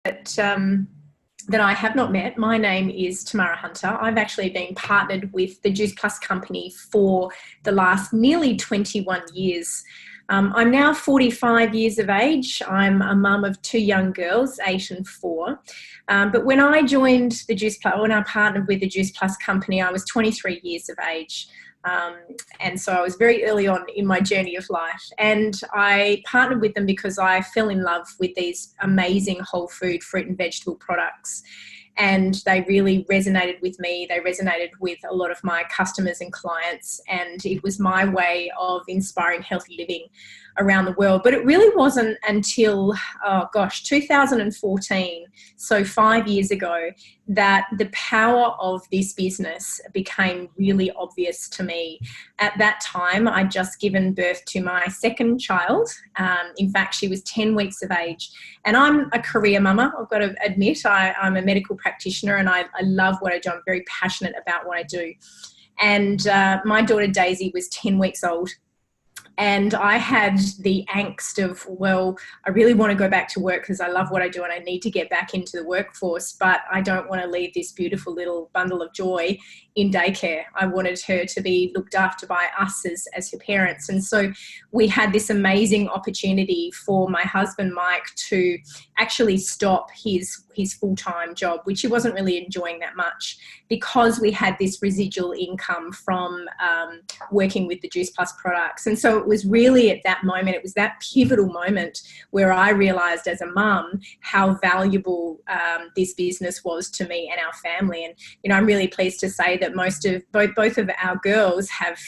that I have not met. My name is Tamara Hunter. I've actually been partnered with the Juice Plus company for the last nearly 21 years. I'm now 45 years of age. I'm a mum of two young girls, 8 and 4. But when I joined the Juice Plus, when I partnered with the Juice Plus company, I was 23 years of age. And so I was very early on in my journey of life, and I partnered with them because I fell in love with these amazing whole food fruit and vegetable products, and they really resonated with me. They resonated with a lot of my customers and clients, and it was my way of inspiring healthy living around the world. But it really wasn't until 2014, so 5 years ago, that the power of this business became really obvious to me. At that time, I'd just given birth to my second child. In fact, she was 10 weeks of age. And I'm a career mama, I've got to admit. I'm a medical practitioner, and I love what I do. I'm very passionate about what I do. And my daughter Daisy was 10 weeks old. And I had the angst of, well, I really want to go back to work because I love what I do and I need to get back into the workforce, but I don't want to leave this beautiful little bundle of joy in daycare. I wanted her to be looked after by us as her parents. And so we had this amazing opportunity for my husband, Mike, to actually stop his full-time job, which he wasn't really enjoying that much, because we had this residual income from working with the Juice Plus products. And so it was really at that moment, it was that pivotal moment where I realized as a mum how valuable this business was to me and our family. And, you know, I'm really pleased to say that both of our girls have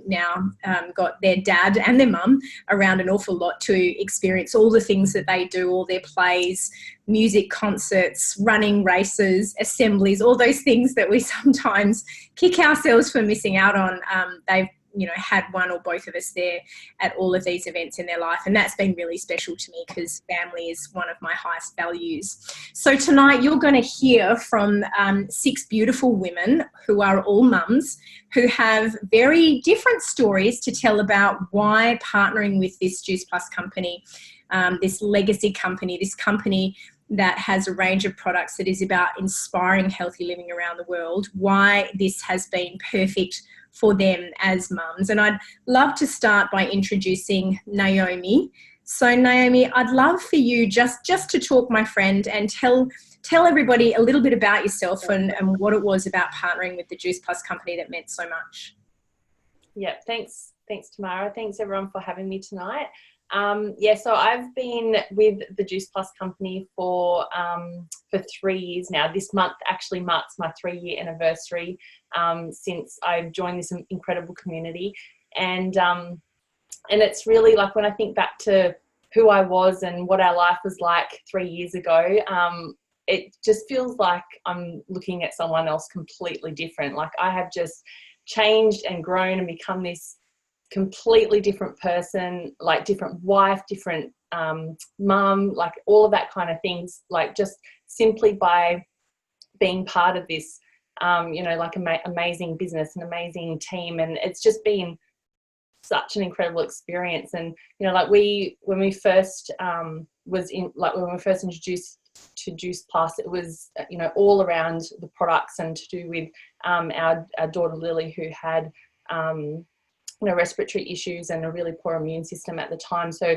now got their dad and their mum around an awful lot to experience all the things that they do, all their plays, music concerts, running races, assemblies, all those things that we sometimes kick ourselves for missing out on. They've had one or both of us there at all of these events in their life. And that's been really special to me because family is one of my highest values. So tonight you're going to hear from 6 beautiful women who are all mums, who have very different stories to tell about why partnering with this Juice Plus company, this legacy company, this company that has a range of products that is about inspiring healthy living around the world, why this has been perfect for them as mums. And I'd love to start by introducing Naomi. So Naomi, I'd love for you just to talk, my friend, and tell everybody a little bit about yourself and what it was about partnering with the Juice Plus company that meant so much. Yeah, thanks Tamara. Thanks everyone for having me tonight. So I've been with the Juice Plus company for 3 years now. This month actually marks my 3-year anniversary since I joined this incredible community, and it's really like, when I think back to who I was and what our life was like 3 years ago, it just feels like I'm looking at someone else completely different. Like, I have just changed and grown and become this completely different person, like different wife, different mum, like all of that kind of things, like just simply by being part of this amazing business, an amazing team. And it's just been such an incredible experience. And when we first introduced to Juice Plus, it was all around the products and to do with our daughter Lily, who had respiratory issues and a really poor immune system at the time. So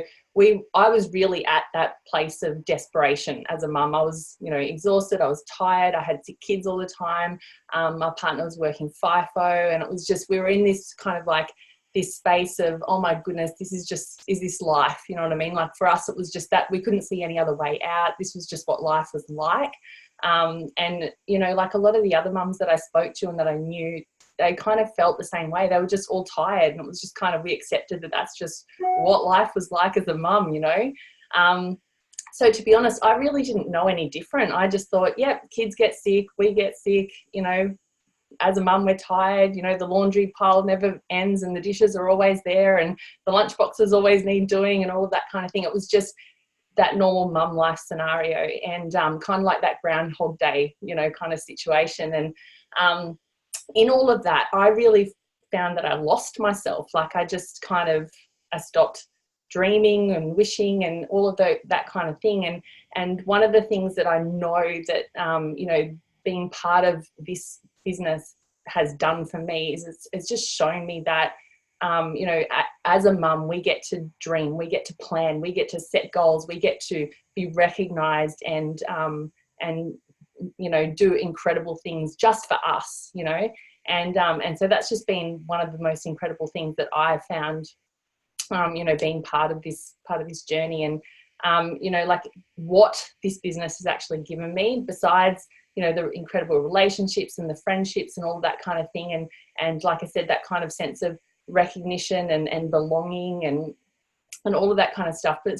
I was really at that place of desperation as a mum. I was, exhausted. I was tired. I had sick kids all the time. My partner was working FIFO, and it was just, we were in this kind of like this space of, oh my goodness, is this life? You know what I mean? Like, for us, it was just that we couldn't see any other way out. This was just what life was like. Like a lot of the other mums that I spoke to and that I knew, they kind of felt the same way. They were just all tired, and it was just kind of, we accepted that that's just what life was like as a mum, So to be honest, I really didn't know any different. I just thought, kids get sick, we get sick, as a mum, we're tired, the laundry pile never ends and the dishes are always there and the lunch boxes always need doing and all of that kind of thing. It was just that normal mum life scenario, and kind of like that Groundhog Day, kind of situation. And in all of that, I really found that I lost myself. Like, I just I stopped dreaming and wishing and all of that kind of thing. And one of the things that I know that, you know, being part of this business has done for me is it's just shown me that, you know, as a mum, we get to dream, we get to plan, we get to set goals, we get to be recognised and, you know, do incredible things just for us, you know. And so that's just been one of the most incredible things that I've found, you know, being part of this journey. And, you know, like what this business has actually given me, besides, you know, the incredible relationships and the friendships and all that kind of thing. And like I said, that kind of sense of recognition and belonging and all of that kind of stuff. But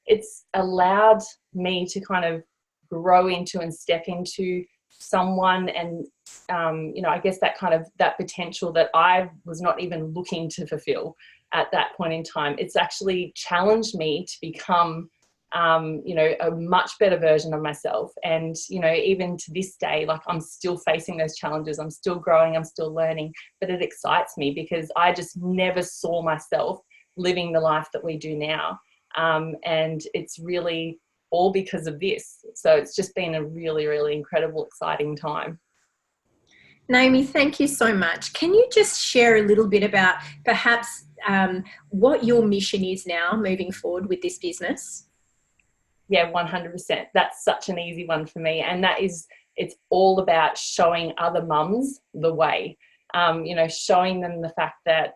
it's allowed me to kind of grow into and step into someone and, you know, I guess that potential that I was not even looking to fulfill at that point in time. It's actually challenged me to become, you know, a much better version of myself. And, you know, even to this day, like I'm still facing those challenges. I'm still growing, I'm still learning, but it excites me because I just never saw myself living the life that we do now. And it's really all because of this. So it's just been a really, really incredible, exciting time. Naomi, thank you so much. Can you just share a little bit about perhaps what your mission is now moving forward with this business? Yeah, 100%. That's such an easy one for me. And that is, it's all about showing other mums the way, you know, showing them the fact that,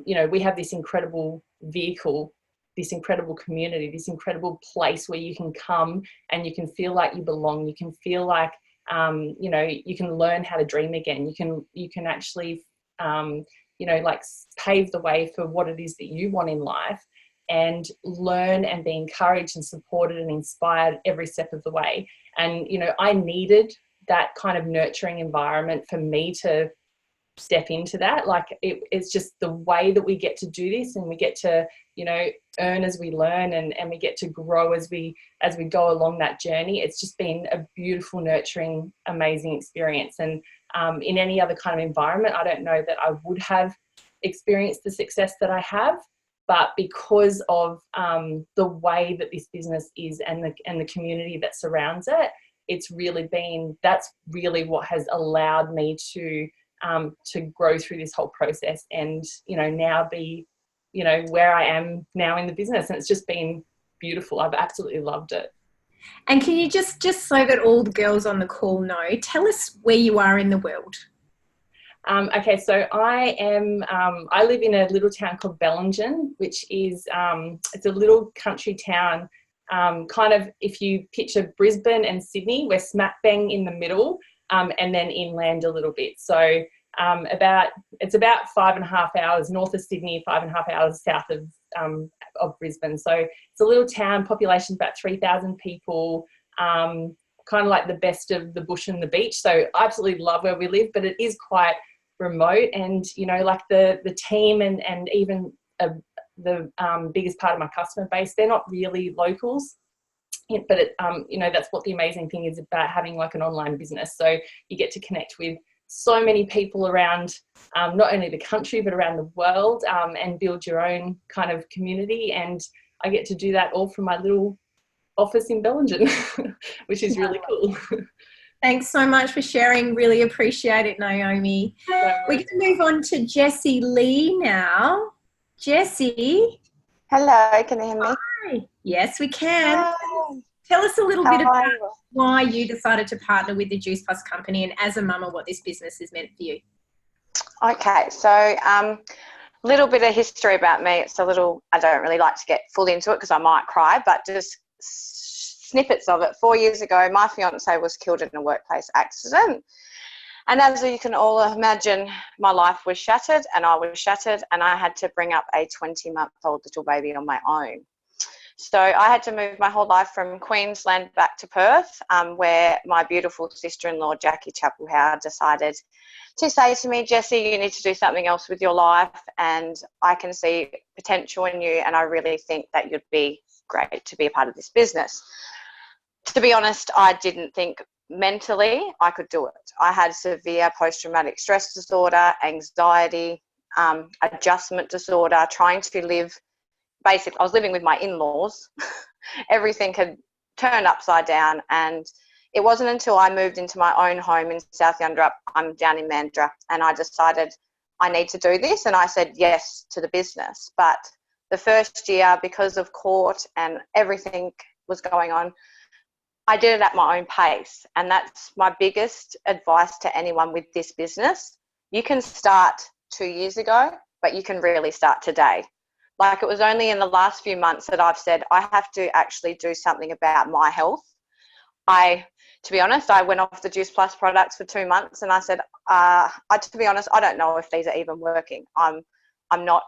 you know, we have this incredible vehicle, this incredible community, this incredible place where you can come and you can feel like you belong. You can feel like, you know, you can learn how to dream again. You can actually, you know, like pave the way for what it is that you want in life, and learn and be encouraged and supported and inspired every step of the way. And, you know, I needed that kind of nurturing environment for me to step into that. Like it's just the way that we get to do this, and we get to, you know, earn as we learn, and we get to grow as we go along that journey. It's just been a beautiful, nurturing, amazing experience. And in any other kind of environment, I don't know that I would have experienced the success that I have. But because of the way that this business is and the community that surrounds it, it's really been, that's really what has allowed me to grow through this whole process, and, you know, now be, you know, where I am now in the business. And it's just been beautiful. I've absolutely loved it. And can you just so that all the girls on the call know, tell us where you are in the world? Okay, so I live in a little town called Bellingen, which is, it's a little country town, kind of, if you picture Brisbane and Sydney, we're smack bang in the middle, and then inland a little bit. So it's about 5.5 hours north of Sydney, 5.5 hours south of Brisbane. So it's a little town, population about 3,000 people, kind of like the best of the bush and the beach. So I absolutely love where we live, but it is quite remote. And, you know, like the team and even the biggest part of my customer base, they're not really locals. But it, you know, that's what the amazing thing is about having like an online business. So you get to connect with so many people around, not only the country but around the world, and build your own kind of community. And I get to do that all from my little office in Bellingen, which is really cool. Thanks so much for sharing. Really appreciate it, Naomi. We're going to move on to Jessie Lee now. Jessie. Hello, can you hear me? Hi. Yes, we can. Hi. Tell us a little bit about why you decided to partner with the Juice Plus company, and as a mama, what this business has meant for you. Okay, so little bit of history about me. It's a little, I don't really like to get full into it because I might cry, but just snippets of it. 4 years ago, my fiance was killed in a workplace accident. And as you can all imagine, my life was shattered and I was shattered, and I had to bring up a 20-month-old little baby on my own. So I had to move my whole life from Queensland back to Perth, where my beautiful sister-in-law, Jackie Chapel-Howard, decided to say to me, Jessie, you need to do something else with your life, and I can see potential in you, and I really think that you'd be great to be a part of this business. To be honest, I didn't think mentally I could do it. I had severe post-traumatic stress disorder, anxiety, adjustment disorder, trying to live. Basically, I was living with my in-laws. Everything had turned upside down. And it wasn't until I moved into my own home in South Yundrup, I'm down in Mandurah, and I decided I need to do this, and I said yes to the business. But the first year, because of court and everything was going on, I did it at my own pace. And that's my biggest advice to anyone with this business. You can start 2 years ago, but you can really start today. Like, it was only in the last few months that I've said, I have to actually do something about my health. To be honest, I went off the Juice Plus products for 2 months, and I said, to be honest, I don't know if these are even working. I'm not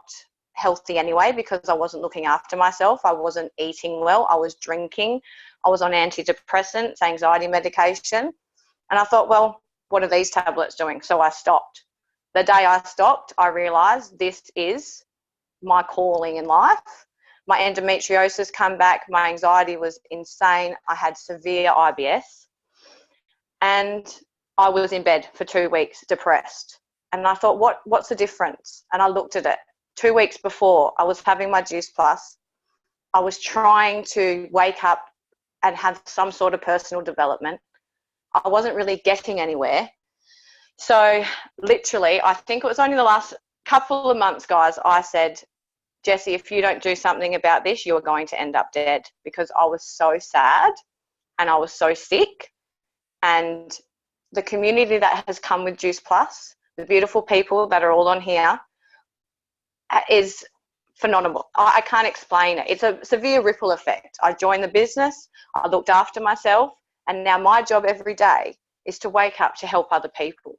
healthy anyway, because I wasn't looking after myself. I wasn't eating well. I was drinking. I was on antidepressants, anxiety medication. And I thought, well, what are these tablets doing? So I stopped. The day I stopped, I realised this is my calling in life. My endometriosis came back. My anxiety was insane. I had severe IBS. And I was in bed for 2 weeks, depressed. And I thought, what's the difference? And I looked at it. 2 weeks before, I was having my Juice Plus. I was trying to wake up and have some sort of personal development. I wasn't really getting anywhere. So literally, I think it was only the last couple of months, guys, I said, Jessie, if you don't do something about this, you are going to end up dead, because I was so sad and I was so sick. And the community that has come with Juice Plus, the beautiful people that are all on here, is phenomenal. I can't explain it. It's a severe ripple effect. I joined the business, I looked after myself, and now my job every day is to wake up to help other people.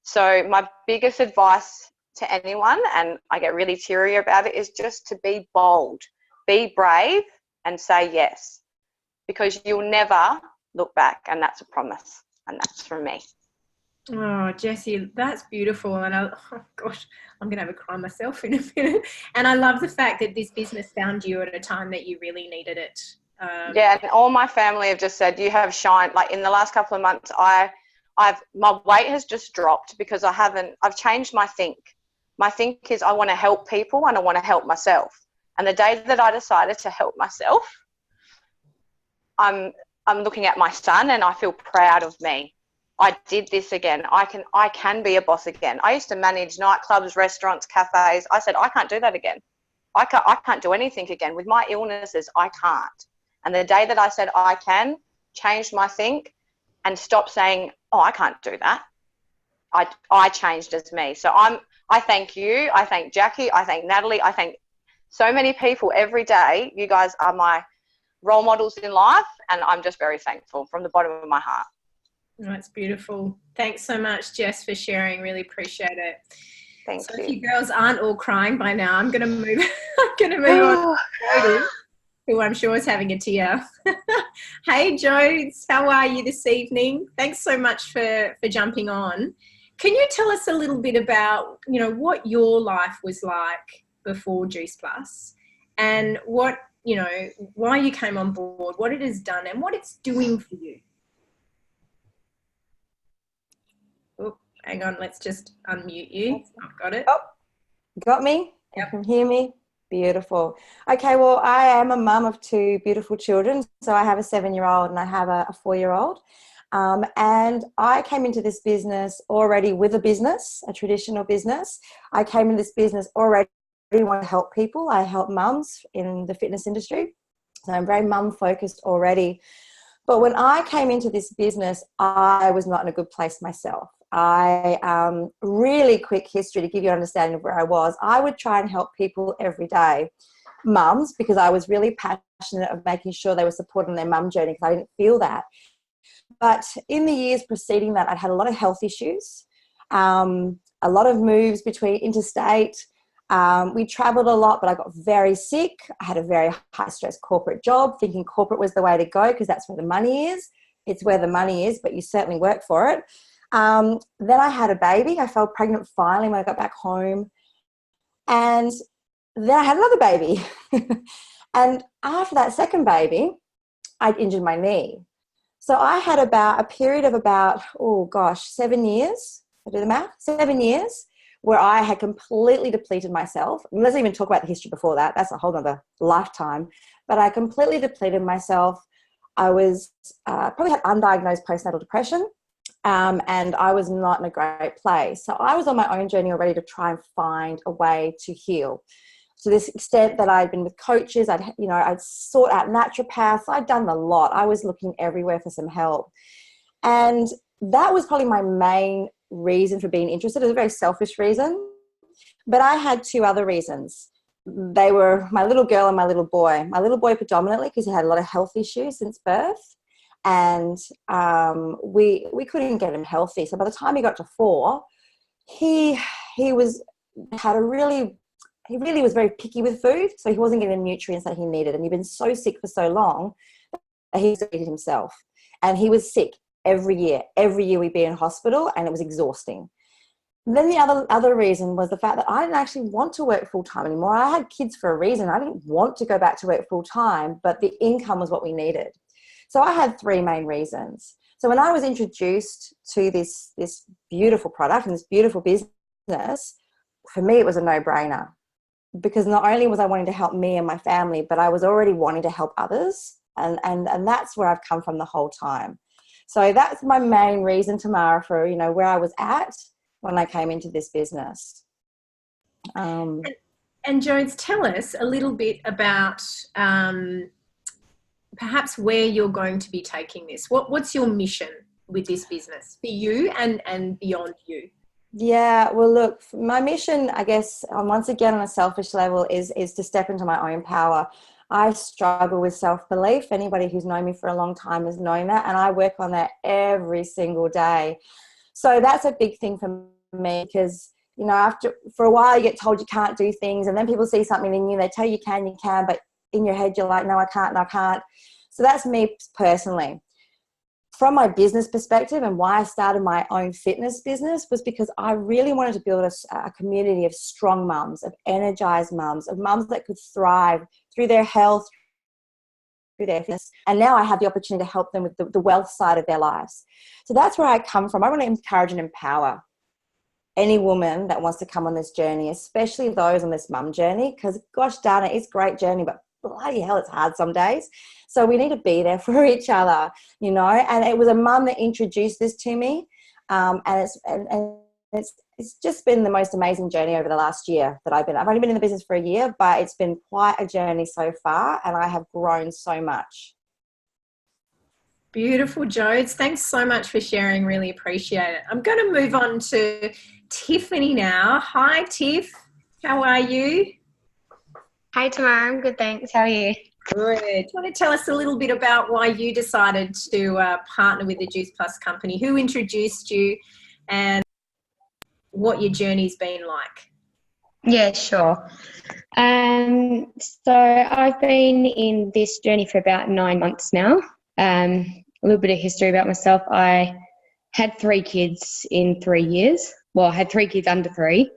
So my biggest advice to anyone, and I get really teary about it, is just to be bold, be brave, and say yes, because you'll never look back, and that's a promise, and that's from me. Oh, Jessie, that's beautiful. And oh gosh, I'm going to have a cry myself in a minute. And I love the fact that this business found you at a time that you really needed it. Yeah, and all my family have just said, you have shined. Like, in the last couple of months, my weight has just dropped, because I've changed my think. My think is, I want to help people and I want to help myself. And the day that I decided to help myself, I'm looking at my son and I feel proud of me. I did this again. I can be a boss again. I used to manage nightclubs, restaurants, cafes. I said, I can't do that again. I can't do anything again. With my illnesses, I can't. And the day that I said I can, changed my think and stopped saying, oh, I can't do that. I changed as me. So I thank you. I thank Jackie. I thank Natalie. I thank so many people every day. You guys are my role models in life, and I'm just very thankful from the bottom of my heart. That's beautiful. Thanks so much, Jess, for sharing. Really appreciate it. Thank you. If you girls aren't all crying by now, I'm going to move. I'm going to move on to Jody, who I'm sure is having a tear. Hey, Jodes, how are you this evening? Thanks so much for jumping on. Can you tell us a little bit about, what your life was like before Juice Plus, and what, why you came on board, what it has done, and what it's doing for you? Oh, hang on, let's just unmute you. I've got it. Oh, got me? Yep. You can hear me? Beautiful. Okay, well, I am a mum of 2 beautiful children. So I have a 7-year-old and I have a 4-year-old. And I came into this business already with a traditional business. I came into this business already want to help people. I help mums in the fitness industry. So I'm very mum focused already. But when I came into this business, I was not in a good place myself. Really quick history to give you an understanding of where I was. I would try and help people every day, mums, because I was really passionate of making sure they were supporting their mum journey, because I didn't feel that. But in the years preceding that, I'd had a lot of health issues, a lot of moves between interstate. We traveled a lot, but I got very sick. I had a very high stress corporate job, thinking corporate was the way to go because that's where the money is. It's where the money is, but you certainly work for it. Then I had a baby. I fell pregnant finally when I got back home. And then I had another baby. And after that second baby, I'd injured my knee. So I had about a period of 7 years. I do the math, 7 years, where I had completely depleted myself. And let's even talk about the history before that. That's a whole other lifetime. But I completely depleted myself. I was probably had undiagnosed postnatal depression, and I was not in a great place. So I was on my own journey already to try and find a way to heal. To this extent that I'd been with coaches, I'd sought out naturopaths. I'd done a lot. I was looking everywhere for some help. And that was probably my main reason for being interested. It was a very selfish reason. But I had two other reasons. They were my little girl and my little boy. My little boy predominantly because he had a lot of health issues since birth. And we couldn't get him healthy. So by the time he got to 4, he really was very picky with food, so he wasn't getting the nutrients that he needed. And he'd been so sick for so long that he hated himself. And he was sick every year. Every year we'd be in hospital, and it was exhausting. And then the other reason was the fact that I didn't actually want to work full-time anymore. I had kids for a reason. I didn't want to go back to work full-time, but the income was what we needed. So I had 3 main reasons. So when I was introduced to this beautiful product and this beautiful business, for me it was a no-brainer. Because not only was I wanting to help me and my family, but I was already wanting to help others. And that's where I've come from the whole time. So that's my main reason, Tamara, for, where I was at when I came into this business. And Jones, tell us a little bit about perhaps where you're going to be taking this. What's your mission with this business for you and beyond you? Yeah, well, look, my mission, I guess, once again, on a selfish level is to step into my own power. I struggle with self-belief. Anybody who's known me for a long time has known that, and I work on that every single day. So that's a big thing for me because, for a while you get told you can't do things, and then people see something in you, they tell you can, but in your head you're like, no, I can't. So that's me personally. From my business perspective, and why I started my own fitness business was because I really wanted to build a community of strong mums, of energized mums, of mums that could thrive through their health, through their fitness. And now I have the opportunity to help them with the wealth side of their lives. So that's where I come from. I want to encourage and empower any woman that wants to come on this journey, especially those on this mum journey, because gosh darn it, it's a great journey, but bloody hell, it's hard some days. So we need to be there for each other, and it was a mum that introduced this to me. And it's just been the most amazing journey over the last year that I've only been in the business for a year, but it's been quite a journey so far, and I have grown so much. Beautiful, Jodes. Thanks so much for sharing. Really appreciate it. I'm going to move on to Tiffany now. Hi, Tiff. How are you? Hi, Tamara. I'm good, thanks. How are you? Good. Do you want to tell us a little bit about why you decided to partner with the Juice Plus company? Who introduced you and what your journey's been like? Yeah, sure. So I've been in this journey for about 9 months now. A little bit of history about myself. I had 3 kids in 3 years. Well, I had 3 kids under 3.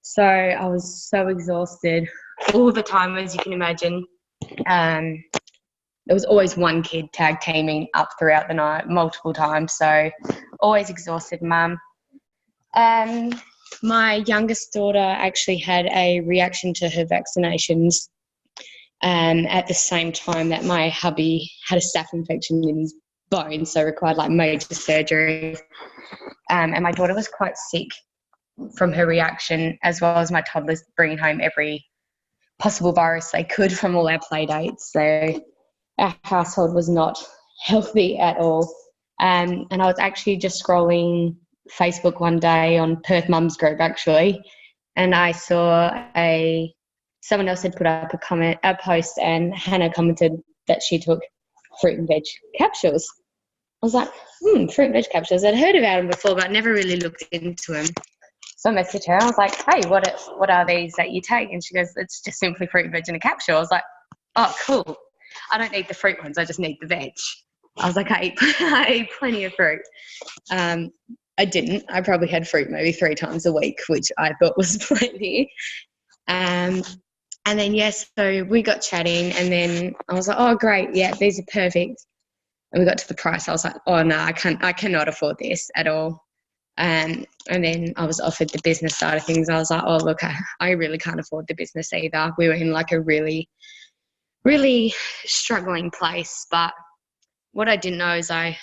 So I was so exhausted all the time, as you can imagine. There was always one kid tag teaming up throughout the night multiple times. So always exhausted mum. My youngest daughter actually had a reaction to her vaccinations at the same time that my hubby had a staph infection in his bone, so required major surgery. And my daughter was quite sick from her reaction, as well as my toddlers bringing home every possible virus they could from all our play dates. So our household was not healthy at all. And I was actually just scrolling Facebook one day on Perth Mums Group actually, and I saw someone else had put up a post, and Hannah commented that she took fruit and veg capsules. I was like, fruit and veg capsules. I'd heard about them before, but never really looked into them. So I messaged her. I was like, hey, what are these that you take? And she goes, it's just simply fruit and veg in a capsule. I was like, oh, cool. I don't need the fruit ones. I just need the veg. I was like, I eat plenty of fruit. I didn't. I probably had fruit maybe 3 times a week, which I thought was plenty. And then, yes, so we got chatting, and then I was like, oh, great. Yeah, these are perfect. And we got to the price. I was like, oh, no, I cannot afford this at all. And then I was offered the business side of things. I was like, oh, look, I really can't afford the business either. We were in a really, really struggling place, but what I didn't know is I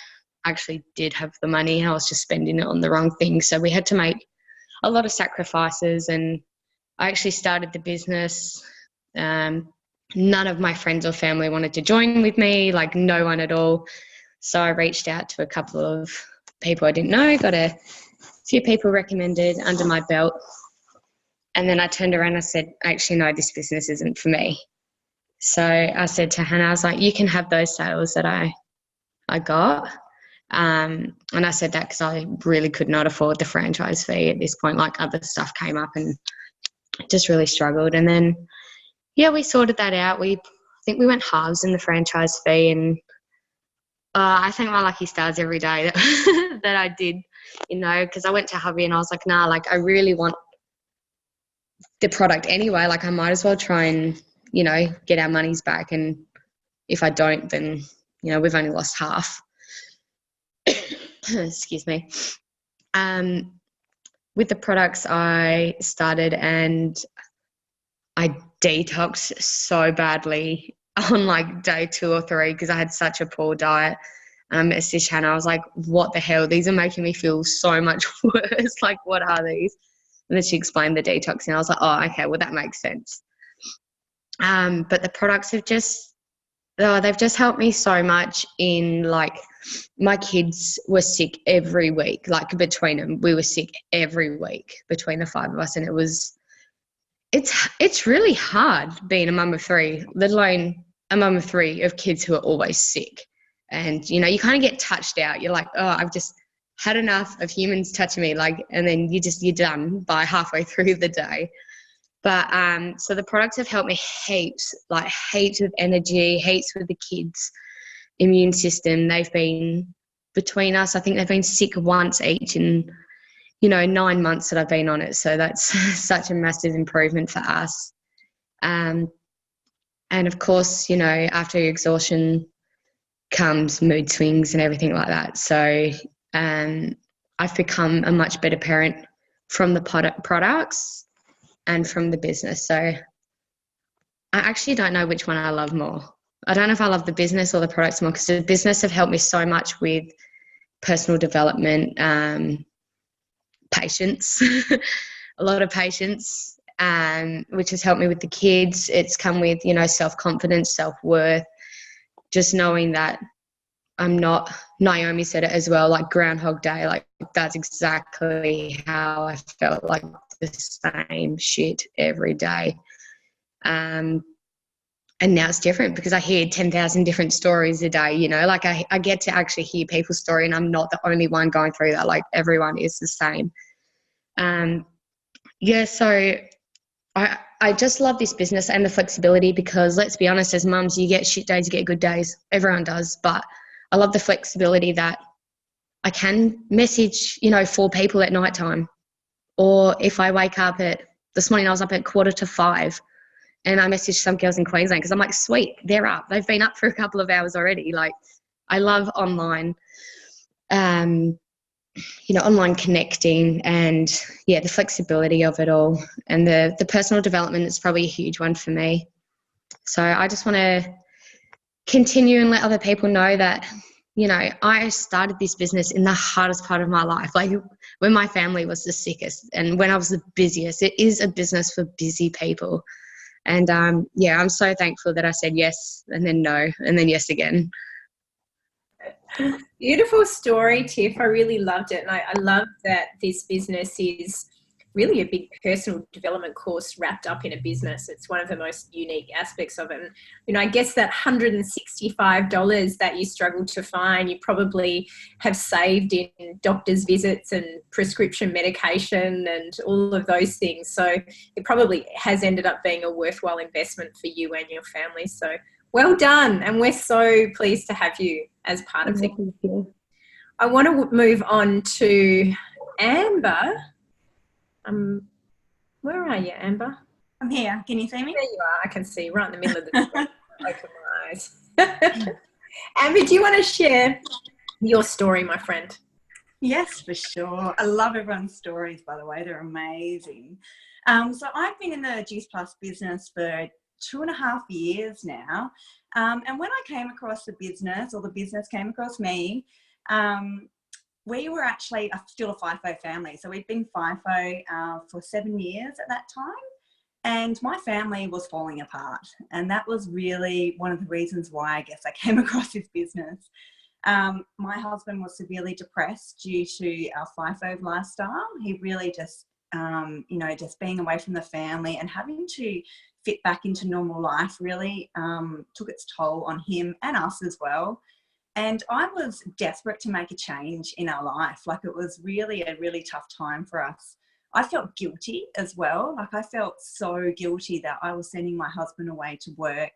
actually did have the money and I was just spending it on the wrong things. So we had to make a lot of sacrifices, and I actually started the business. None of my friends or family wanted to join with me, like no one at all. So I reached out to a couple of people I didn't know, got a few people recommended under my belt. And then I turned around and I said, actually, no, this business isn't for me. So I said to Hannah, I was like, you can have those sales that I got. And I said that because I really could not afford the franchise fee at this point. Like, other stuff came up and just really struggled. And then, yeah, we sorted that out. I think we went halves in the franchise fee, and I thank my lucky stars every day that, that I did, you know, because I went to hubby and I was like, nah, like I really want the product anyway. Like, I might as well try and, you know, get our monies back. And if I don't, then, you know, we've only lost half. Excuse me. With the products, I started and I detoxed so badly on like day 2 or 3 because I had such a poor diet. And I messaged Hannah. I was like, what the hell? These are making me feel so much worse. Like, what are these? And then she explained the detoxing. I was like, oh, okay, well, that makes sense. But the products have just, they've just helped me so much in, like, my kids were sick every week. Like, between them, we were sick every week between the 5 of us. And it's really hard being a mum of 3, let alone a mum of 3 of kids who are always sick. And, you know, you kind of get touched out. You're like, oh, I've just had enough of humans touching me. Like, and then you're done by halfway through the day. But so the products have helped me heaps, like heaps with energy, heaps with the kids' immune system. They've been, between us, I think they've been sick once each in, you know, 9 months that I've been on it. So that's such a massive improvement for us. And of course, you know, after exhaustion comes mood swings and everything like that. So I've become a much better parent from the products and from the business. So I actually don't know which one I love more. I don't know if I love the business or the products more, because the business have helped me so much with personal development, patience, a lot of patience, which has helped me with the kids. It's come with, you know, self-confidence, self-worth, just knowing that I'm not, Naomi said it as well, like Groundhog Day, like that's exactly how I felt, like the same shit every day. And now it's different because I hear 10,000 different stories a day, you know, like I get to actually hear people's story, and I'm not the only one going through that. Like, everyone is the same. Yeah, so I just love this business and the flexibility, because let's be honest, as mums, you get shit days, you get good days. Everyone does. But I love the flexibility that I can message, you know, 4 people at night time. Or if I wake up this morning I was up at 4:45 and I messaged some girls in Queensland because I'm like, sweet, they're up. They've been up for a couple of hours already. Like, I love online, you know, online connecting, and yeah, the flexibility of it all, and the personal development is probably a huge one for me. So I just want to continue and let other people know that, you know, I started this business in the hardest part of my life, like when my family was the sickest and when I was the busiest. It is a business for busy people. And yeah, I'm so thankful that I said yes and then no and then yes again. Beautiful story, Tiff. I really loved it. And I love that this business is really a big personal development course wrapped up in a business. It's one of the most unique aspects of it. And, you know, I guess that $165 that you struggled to find, you probably have saved in doctor's visits and prescription medication and all of those things. So it probably has ended up being a worthwhile investment for you and your family. So well done. And we're so pleased to have you as part of the I want to move on to Amber. Where are you, Amber? I'm here. Can you see me? There you are. I can see you right in the middle of the screen. Open my eyes. Amber, do you want to share your story, my friend? Yes, for sure. I love everyone's stories, by the way. They're amazing. So I've been in the Juice Plus business for 2.5 years now. And when I came across the business, or the business came across me, we were actually still a FIFO family. So we'd been FIFO for 7 years at that time. And my family was falling apart. And that was really one of the reasons why I guess I came across this business. My husband was severely depressed due to our FIFO lifestyle. He really just, just being away from the family and having to fit back into normal life really took its toll on him and us as well. And I was desperate to make a change in our life. Like, it was really a really tough time for us. I felt guilty as well. Like, I felt so guilty that I was sending my husband away to work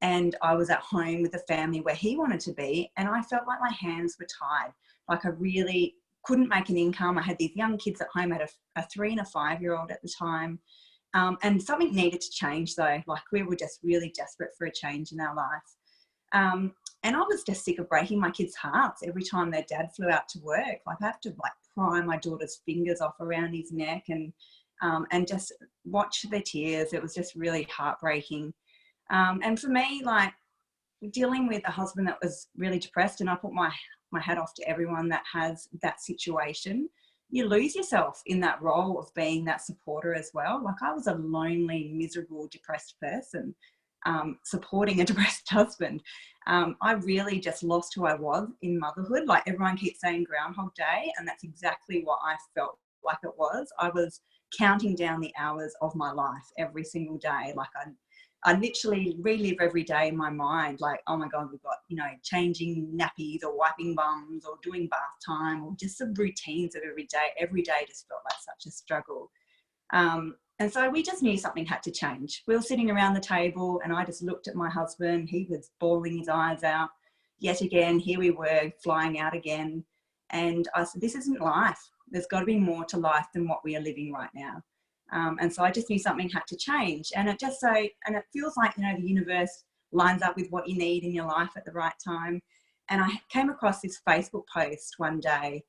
and I was at home with the family where he wanted to be. And I felt like my hands were tied. Like, I really couldn't make an income. I had these young kids at home. I had a 3 and a 5-year-old at the time. And something needed to change though. Like, we were just really desperate for a change in our life. And I was just sick of breaking my kids' hearts every time their dad flew out to work. Like, I have to pry my daughter's fingers off around his neck and just watch the tears. It was just really heartbreaking. And for me, like, dealing with a husband that was really depressed, and I put my hat off to everyone that has that situation, you lose yourself in that role of being that supporter as well. Like, I was a lonely, miserable, depressed person. Supporting a depressed husband. I really just lost who I was in motherhood. Like, everyone keeps saying Groundhog Day, and that's exactly what I felt like it was. I was counting down the hours of my life every single day. Like, I literally relive every day in my mind, like, oh my God, we've got, changing nappies or wiping bums or doing bath time, or just the routines of every day. Every day just felt like such a struggle. And so we just knew something had to change. We were sitting around the table and I just looked at my husband. He was bawling his eyes out. Yet again, here we were flying out again. And I said, this isn't life. There's got to be more to life than what we are living right now. And so I just knew something had to change. And it feels like, the universe lines up with what you need in your life at the right time. And I came across this Facebook post one day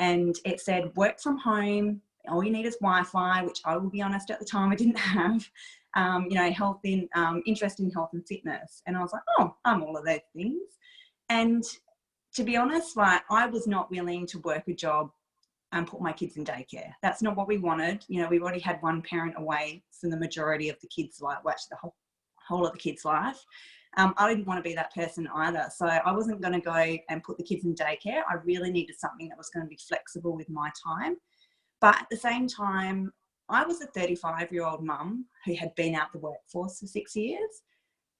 and it said, work from home. All you need is Wi-Fi, which I will be honest, at the time I didn't have. Interest in health and fitness. And I was like, oh, I'm all of those things. And to be honest, like, I was not willing to work a job and put my kids in daycare. That's not what we wanted. We already had one parent away for the majority of the kids' life, well, actually the whole of the kids' life. I didn't want to be that person either. So I wasn't going to go and put the kids in daycare. I really needed something that was going to be flexible with my time. But at the same time, I was a 35-year-old mum who had been out the workforce for 6 years.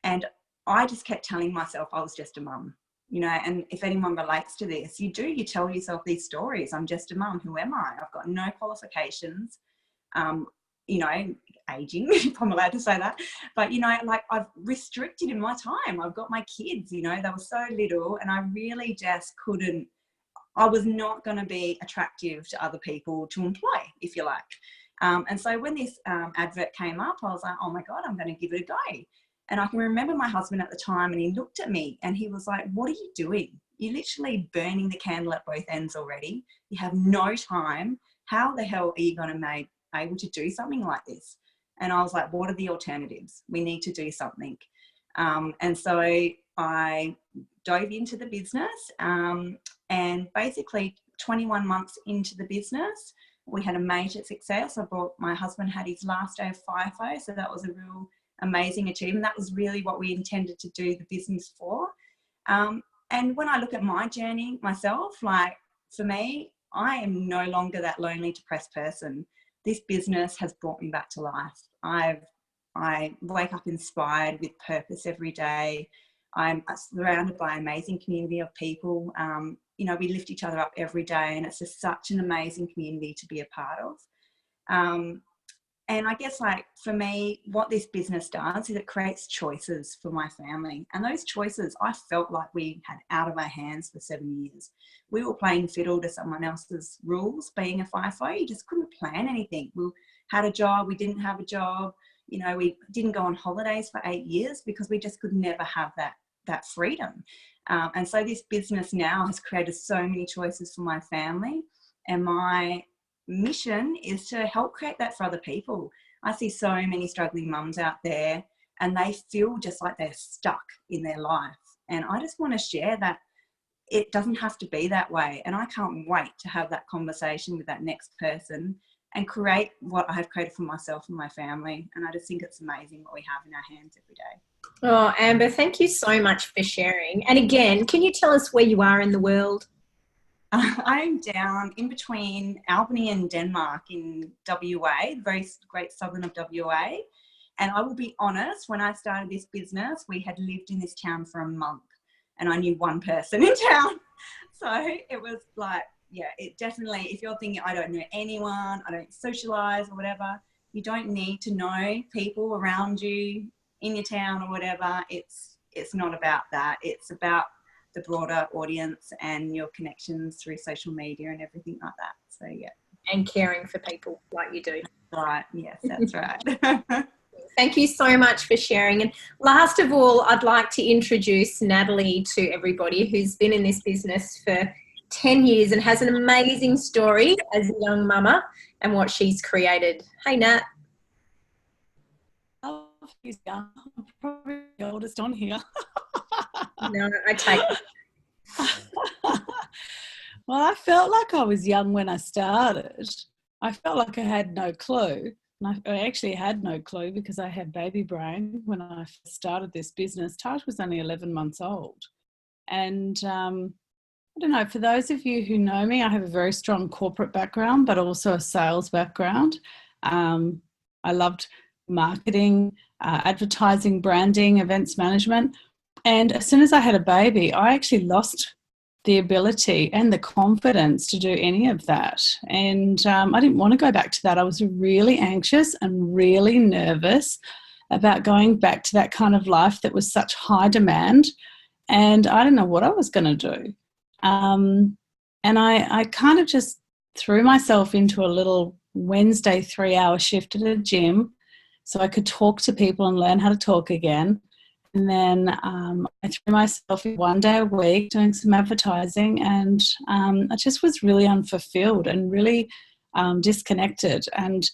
And I just kept telling myself I was just a mum, and if anyone relates to this, you tell yourself these stories. I'm just a mum. Who am I? I've got no qualifications, aging, if I'm allowed to say that. But, I've restricted in my time. I've got my kids, they were so little, and I really just couldn't. I was not going to be attractive to other people to employ, if you like. And so when this advert came up, I was like, oh my God, I'm going to give it a go. And I can remember my husband at the time, and he looked at me and he was like, what are you doing? You're literally burning the candle at both ends already. You have no time. How the hell are you going to be able to do something like this? And I was like, what are the alternatives? We need to do something. And so I dove into the business, and basically 21 months into the business, we had a major success. My husband had his last day of FIFO, so that was a real amazing achievement. That was really what we intended to do the business for. And when I look at my journey myself, like, for me, I am no longer that lonely, depressed person. This business has brought me back to life. I wake up inspired with purpose every day. I'm surrounded by an amazing community of people. We lift each other up every day, and it's just such an amazing community to be a part of. And I guess, like, for me, what this business does is it creates choices for my family. And those choices I felt like we had out of our hands for 7 years. We were playing fiddle to someone else's rules. Being a FIFO, you just couldn't plan anything. We had a job, we didn't have a job. We didn't go on holidays for 8 years because we just could never have that freedom. And so this business now has created so many choices for my family, and my mission is to help create that for other people. I see so many struggling mums out there and they feel just like they're stuck in their life. And I just want to share that it doesn't have to be that way. And I can't wait to have that conversation with that next person and create what I have created for myself and my family. And I just think it's amazing what we have in our hands every day. Oh, Amber, thank you so much for sharing. And again, can you tell us where you are in the world? I'm down in between Albany and Denmark in WA, the very great southern of WA. And I will be honest, when I started this business, we had lived in this town for a month and I knew one person in town. So it was like, yeah, it definitely, if you're thinking, I don't know anyone, I don't socialize or whatever, you don't need to know people around you in your town or whatever. It's not about that. It's about the broader audience and your connections through social media and everything like that. So yeah. And caring for people like you do. Right. Yes, that's right. Thank you so much for sharing. And last of all, I'd like to introduce Natalie to everybody, who's been in this business for 10 years and has an amazing story as a young mama and what she's created. Hey, Nat. I'm probably the oldest on here. No, I take it. Well, I felt like I was young when I started. I felt like I had no clue. And I actually had no clue because I had baby brain when I started this business. Taj was only 11 months old. And I don't know, for those of you who know me, I have a very strong corporate background, but also a sales background. I loved marketing, advertising, branding, events management. And as soon as I had a baby, I actually lost the ability and the confidence to do any of that. And I didn't want to go back to that. I was really anxious and really nervous about going back to that kind of life that was such high demand. And I didn't know what I was going to do. And I kind of just threw myself into a little Wednesday 3-hour shift at a gym so I could talk to people and learn how to talk again. And then I threw myself in 1 day a week doing some advertising, and I just was really unfulfilled and really disconnected. And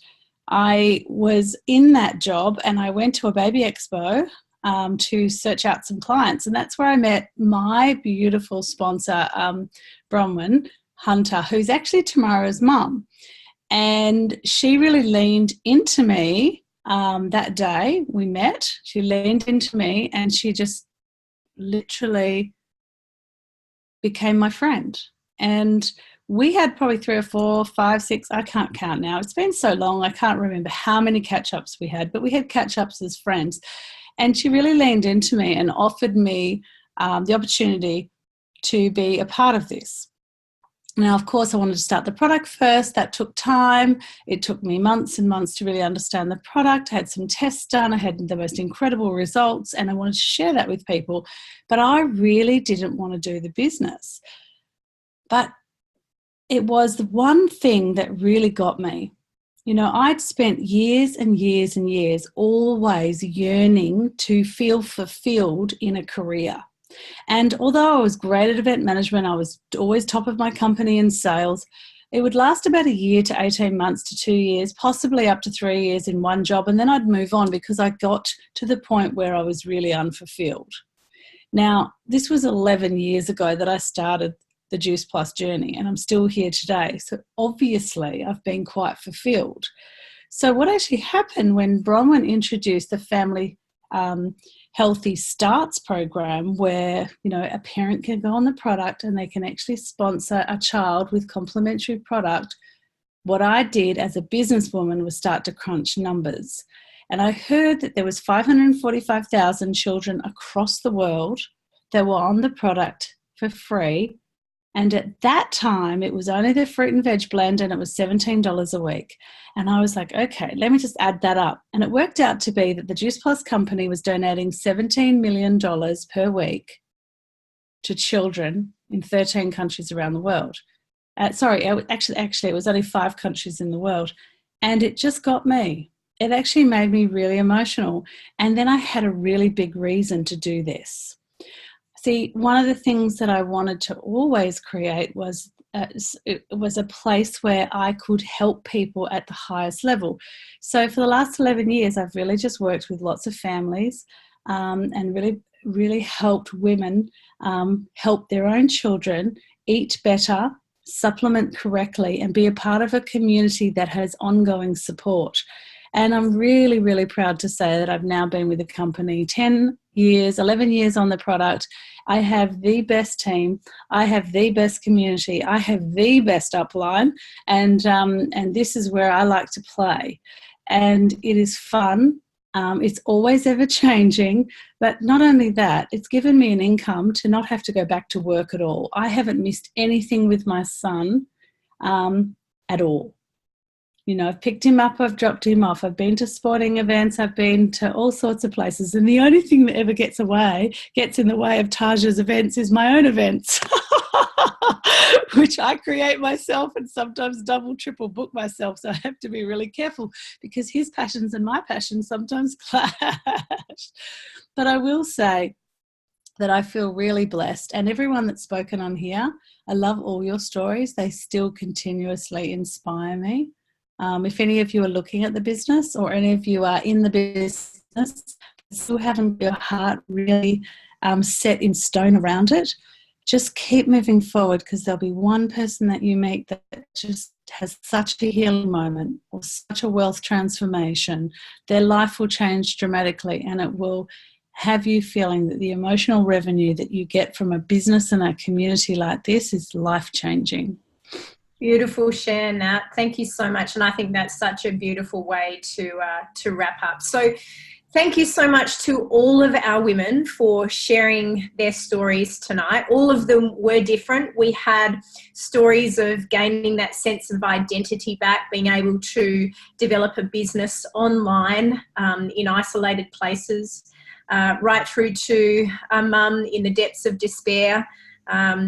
I was in that job and I went to a baby expo to search out some clients. And that's where I met my beautiful sponsor, Bronwyn Hunter, who's actually Tamara's mum. And she really leaned into me. That day we met, she leaned into me and she just literally became my friend. And we had probably 3 or 4, 5, 6, I can't count now. It's been so long, I can't remember how many catch-ups we had, but we had catch-ups as friends. And she really leaned into me and offered me the opportunity to be a part of this. Now, of course, I wanted to start the product first. That took time. It took me months and months to really understand the product. I had some tests done. I had the most incredible results, and I wanted to share that with people. But I really didn't want to do the business. But it was the one thing that really got me. You know, I'd spent years and years and years always yearning to feel fulfilled in a career. And although I was great at event management, I was always top of my company in sales, it would last about a year to 18 months to 2 years, possibly up to 3 years in one job, and then I'd move on because I got to the point where I was really unfulfilled. Now, this was 11 years ago that I started the Juice Plus journey, and I'm still here today. So obviously I've been quite fulfilled. So what actually happened when Bronwyn introduced the Family Healthy Starts program, where, you know, a parent can go on the product and they can actually sponsor a child with complimentary product, what I did as a businesswoman was start to crunch numbers. And I heard that there was 545,000 children across the world that were on the product for free. And at that time, it was only the fruit and veg blend, and it was $17 a week. And I was like, okay, let me just add that up. And it worked out to be that the Juice Plus company was donating $17 million per week to children in 13 countries around the world. Actually, it was only 5 countries in the world. And it just got me. It actually made me really emotional. And then I had a really big reason to do this. See, one of the things that I wanted to always create was it was a place where I could help people at the highest level. So for the last 11 years, I've really just worked with lots of families and really helped women help their own children eat better, supplement correctly, and be a part of a community that has ongoing support. And I'm really, really proud to say that I've now been with the company 10 years, 11 years on the product. I have the best team. I have the best community. I have the best upline. And this is where I like to play. And it is fun. It's always ever changing. But not only that, it's given me an income to not have to go back to work at all. I haven't missed anything with my son at all. You know, I've picked him up, I've dropped him off, I've been to sporting events, I've been to all sorts of places. And the only thing that ever gets in the way of Taja's events is my own events, which I create myself and sometimes double, triple book myself. So I have to be really careful because his passions and my passions sometimes clash. But I will say that I feel really blessed. And everyone that's spoken on here, I love all your stories. They still continuously inspire me. If any of you are looking at the business or any of you are in the business, still haven't your heart really set in stone around it, just keep moving forward, because there'll be one person that you meet that just has such a healing moment or such a wealth transformation. Their life will change dramatically, and it will have you feeling that the emotional revenue that you get from a business and a community like this is life-changing. Beautiful share, Nat. Thank you so much. And I think that's such a beautiful way to wrap up. So thank you so much to all of our women for sharing their stories tonight. All of them were different. We had stories of gaining that sense of identity back, being able to develop a business online in isolated places, right through to a mum in the depths of despair,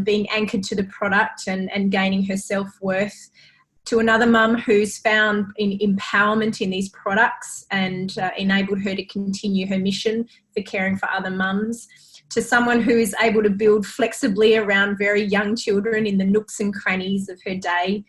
being anchored to the product and gaining her self-worth, to another mum who's found empowerment in these products and enabled her to continue her mission for caring for other mums, to someone who is able to build flexibly around very young children in the nooks and crannies of her day,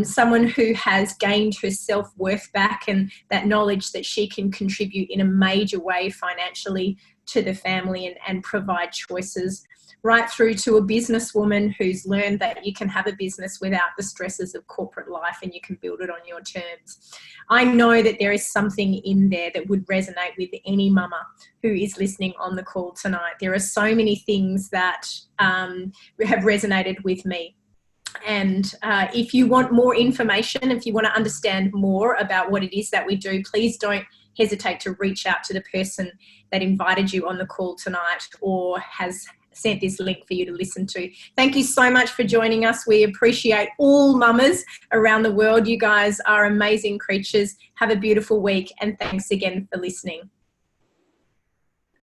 someone who has gained her self-worth back and that knowledge that she can contribute in a major way financially to the family and provide choices, right through to a businesswoman who's learned that you can have a business without the stresses of corporate life and you can build it on your terms. I know that there is something in there that would resonate with any mama who is listening on the call tonight. There are so many things that have resonated with me. And if you want more information, if you want to understand more about what it is that we do, please don't hesitate to reach out to the person that invited you on the call tonight or has sent this link for you to listen to. Thank you so much for joining us. We appreciate all mamas around the world. You guys are amazing creatures. Have a beautiful week, and thanks again for listening.